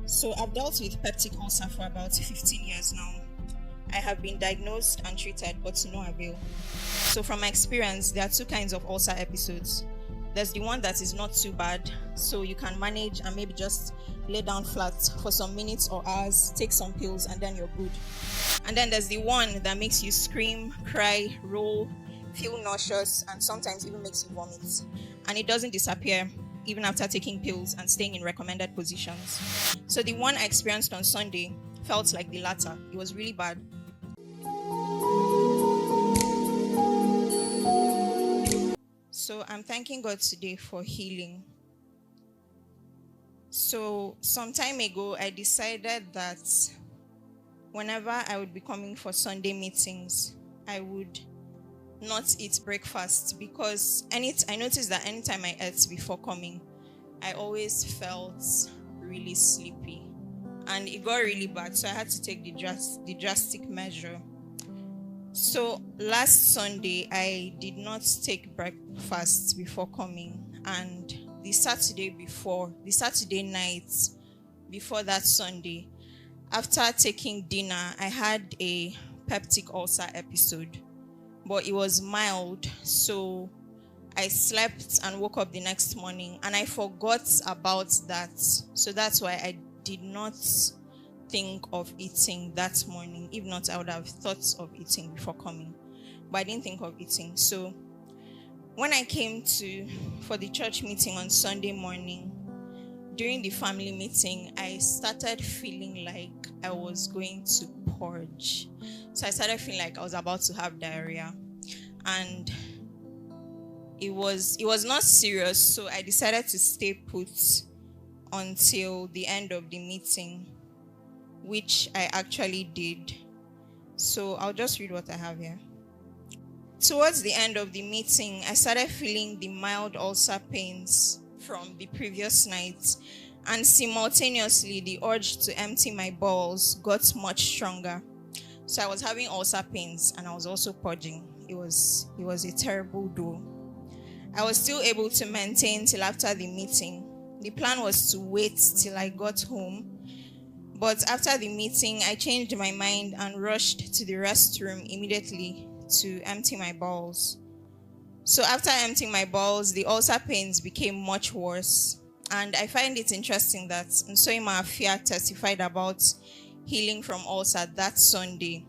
So I've dealt with peptic ulcer for about 15 years now. I have been diagnosed and treated, but to no avail. So from my experience, there are two kinds of ulcer episodes. There's the one that is not too bad, so you can manage and maybe just lay down flat for some minutes or hours, take some pills, and then you're good. And then there's the one that makes you scream, cry, roll, feel nauseous, and sometimes even makes you vomit. And it doesn't disappear even after taking pills and staying in recommended positions. So the one I experienced on Sunday felt like the latter. It was really bad. So I'm thanking God today for healing. So some time ago, I decided that whenever I would be coming for Sunday meetings, I would not eat breakfast because I noticed that anytime I ate before coming, I always felt really sleepy. And it got really bad, so I had to take the drastic measure. So last Sunday, I did not take breakfast before coming, and the Saturday night before that Sunday, after taking dinner, I had a peptic ulcer episode, but it was mild, so I slept and woke up the next morning, and I forgot about that. So that's why I did not think of eating that morning. If not, I would have thought of eating before coming, but I didn't think of eating. So when I came for the church meeting on Sunday morning, during the family meeting, I started feeling like I was going to purge. So I started feeling like I was about to have diarrhea, and it was not serious. So I decided to stay put until the end of the meeting, which I actually did. So I'll just read what I have here. Towards the end of the meeting, I started feeling the mild ulcer pains from the previous night, and simultaneously the urge to empty my bowels got much stronger. So I was having ulcer pains and I was also purging. It was a terrible duo. I was still able to maintain till after the meeting. The plan was to wait till I got home, but after the meeting, I changed my mind and rushed to the restroom immediately to empty my bowels. So after emptying my bowels, the ulcer pains became much worse. And I find it interesting that Nsoima Afia testified about healing from ulcer that Sunday.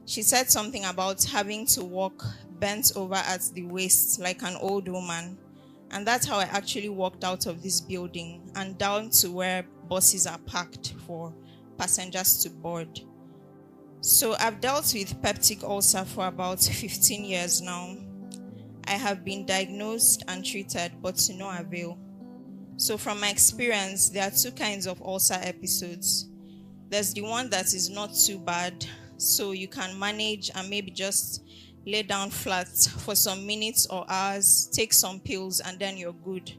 She said something about having to walk bent over at the waist like an old woman. And that's how I actually walked out of this building and down to where buses are parked for passengers to board. So I've dealt with peptic ulcer for about 15 years now. I have been diagnosed and treated, but to no avail. So from my experience, there are two kinds of ulcer episodes. There's the one that is not too bad, so you can manage and maybe just lay down flat for some minutes or hours, take some pills, and then you're good.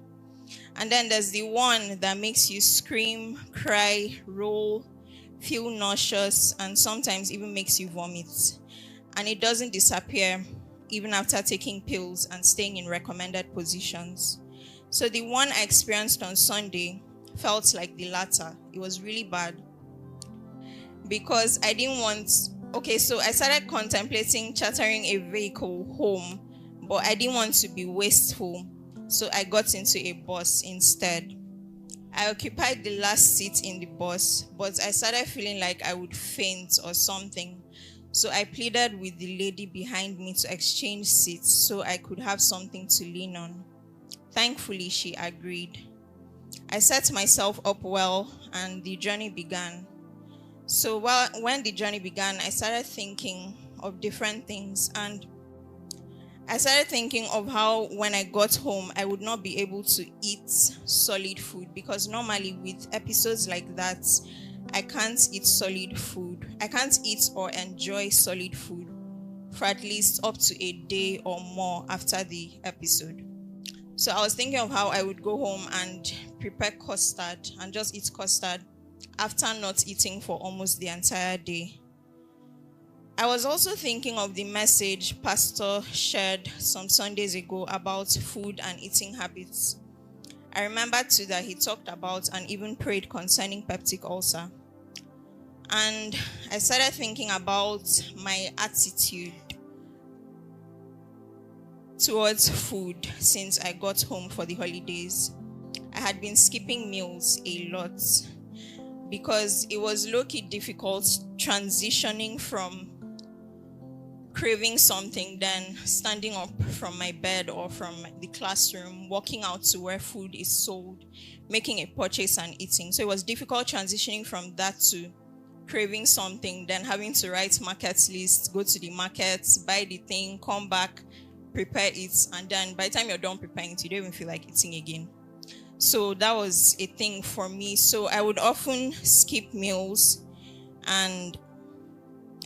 And then there's the one that makes you scream, cry, roll, feel nauseous, and sometimes even makes you vomit. And it doesn't disappear even after taking pills and staying in recommended positions. So the one I experienced on Sunday felt like the latter. It was really bad because I didn't want... Okay, so I started contemplating chartering a vehicle home, but I didn't want to be wasteful, so I got into a bus instead. I occupied the last seat in the bus, but I started feeling like I would faint or something, so I pleaded with the lady behind me to exchange seats so I could have something to lean on. Thankfully, she agreed. I set myself up well, and the journey began. So when the journey began, I started thinking of different things, and I started thinking of how when I got home, I would not be able to eat solid food, because normally with episodes like that, I can't eat solid food. I can't eat or enjoy solid food for at least up to a day or more after the episode. So I was thinking of how I would go home and prepare custard and just eat custard after not eating for almost the entire day. I was also thinking of the message Pastor shared some Sundays ago about food and eating habits. I remember too that he talked about and even prayed concerning peptic ulcer. And I started thinking about my attitude towards food since I got home for the holidays. I had been skipping meals a lot because it was low-key difficult transitioning from craving something, then standing up from my bed or from the classroom, walking out to where food is sold, making a purchase and eating. So it was difficult transitioning from that to craving something, then having to write market lists, go to the markets, buy the thing, come back, prepare it, and then by the time you're done preparing it, you don't even feel like eating again. So that was a thing for me. So I would often skip meals, and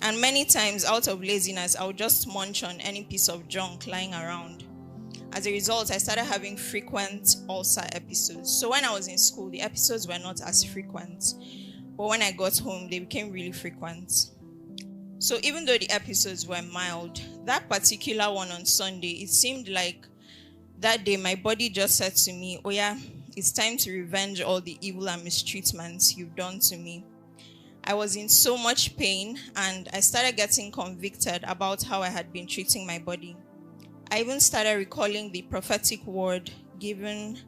many times out of laziness, I would just munch on any piece of junk lying around. As a result, I started having frequent ulcer episodes. So when I was in school, the episodes were not as frequent. But when I got home, they became really frequent. So even though the episodes were mild, that particular one on Sunday, it seemed like that day my body just said to me, oh yeah, it's time to revenge all the evil and mistreatments you've done to me. I was in so much pain, and I started getting convicted about how I had been treating my body. I even started recalling the prophetic word given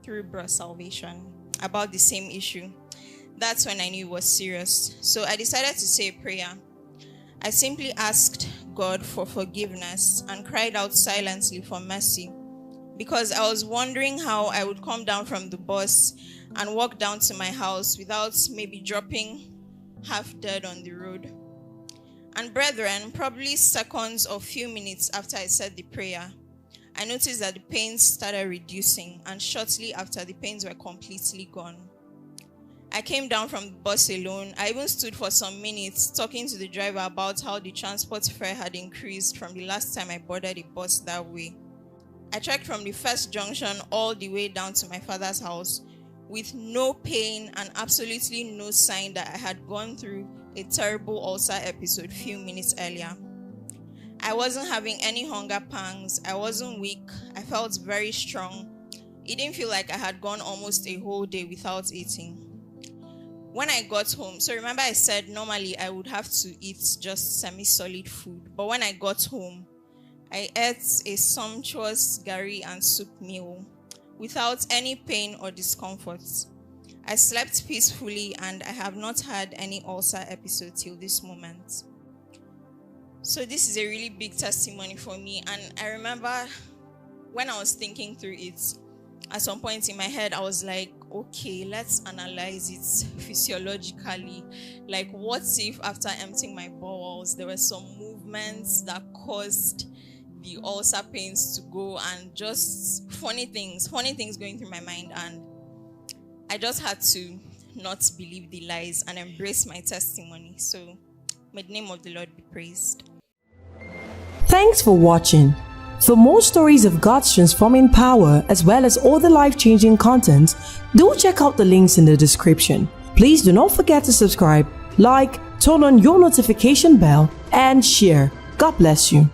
through Bra Salvation about the same issue. That's when I knew it was serious. So I decided to say a prayer. I simply asked God for forgiveness and cried out silently for mercy, because I was wondering how I would come down from the bus and walk down to my house without maybe dropping half dead on the road. And brethren, probably seconds or few minutes after I said the prayer, I noticed that the pains started reducing, and shortly after, the pains were completely gone. I came down from the bus alone. I even stood for some minutes talking to the driver about how the transport fare had increased from the last time I boarded a bus that way. I trekked from the first junction all the way down to my father's house with no pain and absolutely no sign that I had gone through a terrible ulcer episode few minutes earlier. I wasn't having any hunger pangs. I wasn't weak. I felt very strong. It didn't feel like I had gone almost a whole day without eating. When I got home, so remember I said normally I would have to eat just semi-solid food, but when I got home, I ate a sumptuous gari and soup meal without any pain or discomfort. I slept peacefully, and I have not had any ulcer episode till this moment. So this is a really big testimony for me, and I remember when I was thinking through it, at some point in my head, I was like, okay, let's analyze it physiologically. Like, what if after emptying my bowels, there were some movements that caused the ulcer pains to go, and just funny things going through my mind, and I just had to not believe the lies and embrace my testimony. So may the name of the Lord be praised. Thanks for watching. For more stories of God's transforming power as well as all the life-changing content, do check out the links in the description. Please do not forget to subscribe, like, turn on your notification bell, and share. God bless you.